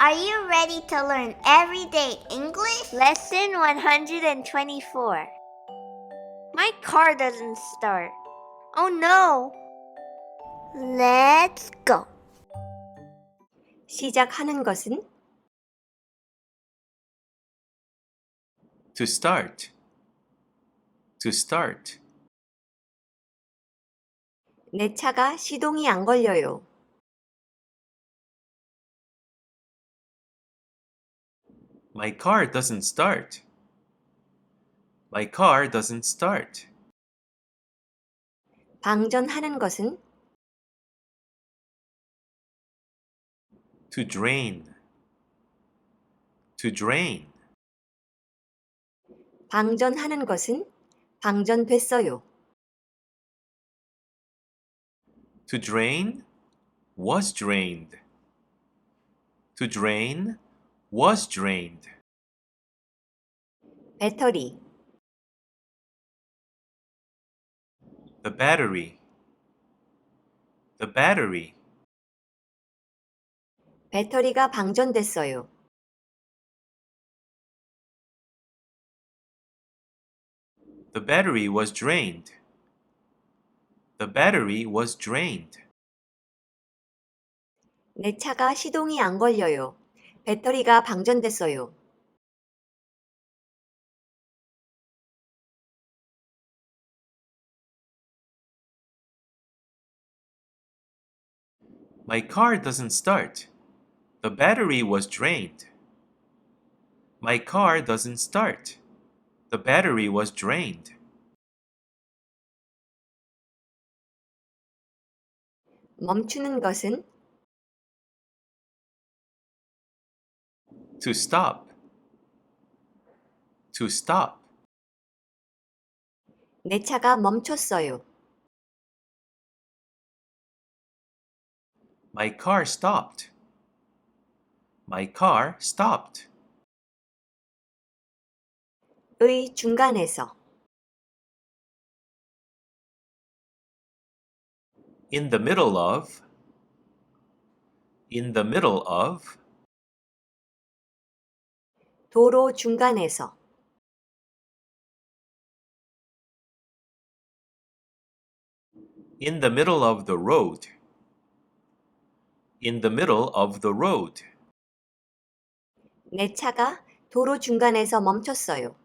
Are you ready to learn everyday English? Lesson 124. My car doesn't start. Oh no! Let's go. 시작하는 것은 To start. To start. 내 차가 시동이 안 걸려요. My car doesn't start. My car doesn't start. 방전하는 것은 To drain. To drain. 방전하는 것은 방전됐어요. To drain was drained. To drain was drained. 배터리, The battery. The battery. 배터리가 방전됐어요. The battery was drained. The battery was drained. 내 차가 시동이 안 걸려요. 배터리가 방전됐어요. My car doesn't start. The battery was drained. My car doesn't start. The battery was drained. 멈추는 것은 To stop. To stop. 내 차가 멈췄어요. My car stopped. My car stopped. 의 중간에서 In the middle of. In the middle of. 도로 중간에서 In the middle of the road. In the middle of the road. 내 차가 도로 중간에서 멈췄어요.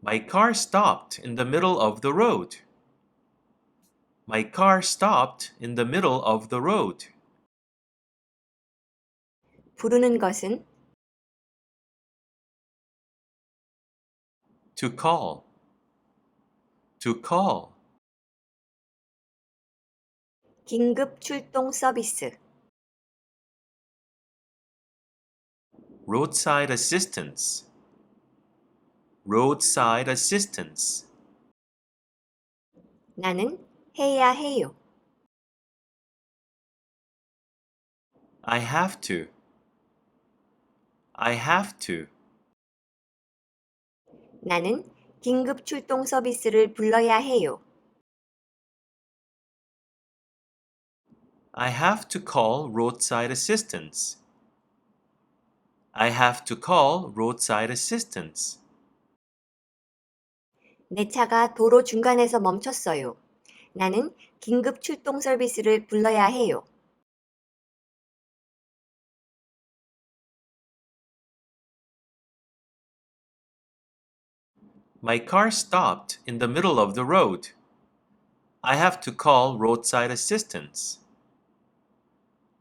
My car stopped in the middle of the road. My car stopped in the middle of the road. 부르는 것은 To call. To call. 긴급 출동 서비스, Roadside assistance. Roadside assistance. 나는 해야 해요. I have to. I have to. 나는 긴급 출동 서비스를 불러야 해요. I have to call roadside assistance. I have to call roadside assistance. 내 차가 도로 중간에서 멈췄어요. 나는 긴급 출동 서비스를 불러야 해요. My car stopped in the middle of the road. I have to call roadside assistance.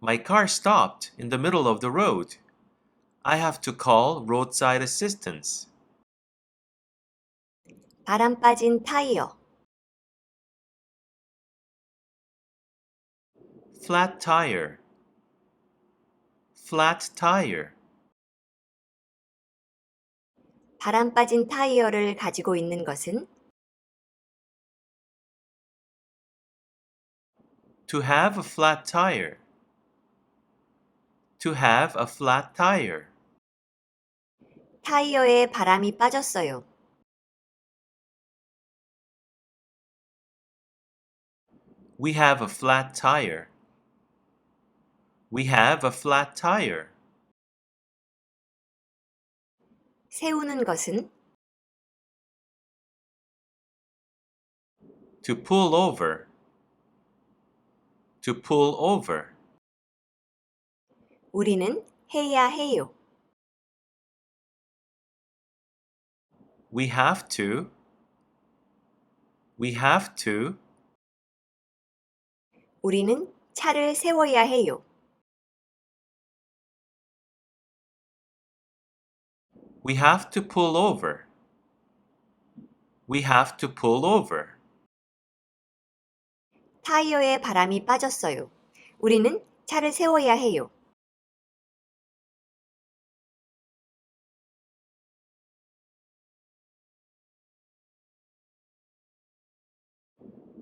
My car stopped in the middle of the road. I have to call roadside assistance. 바람 빠진 타이어, Flat tire. Flat tire. 바람 빠진 타이어를 가지고 있는 것은 To have a flat tire. To have a flat tire. 타이어에 바람이 빠졌어요. We have a flat tire. We have a flat tire. 세우는 것은 To pull over. To pull over. 우리는 해야 해요. We have to. We have to. 우리는 차를 세워야 해요. We have to pull over. We have to pull over. 타이어에 바람이 빠졌어요. 우리는 차를 세워야 해요.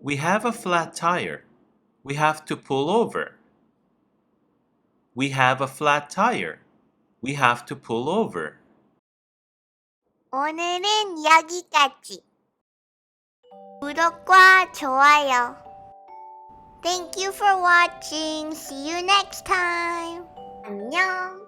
We have a flat tire. We have to pull over. We have a flat tire. We have to pull over. 오늘은 여기까지. 구독과 좋아요. Thank you for watching. See you next time. 안녕.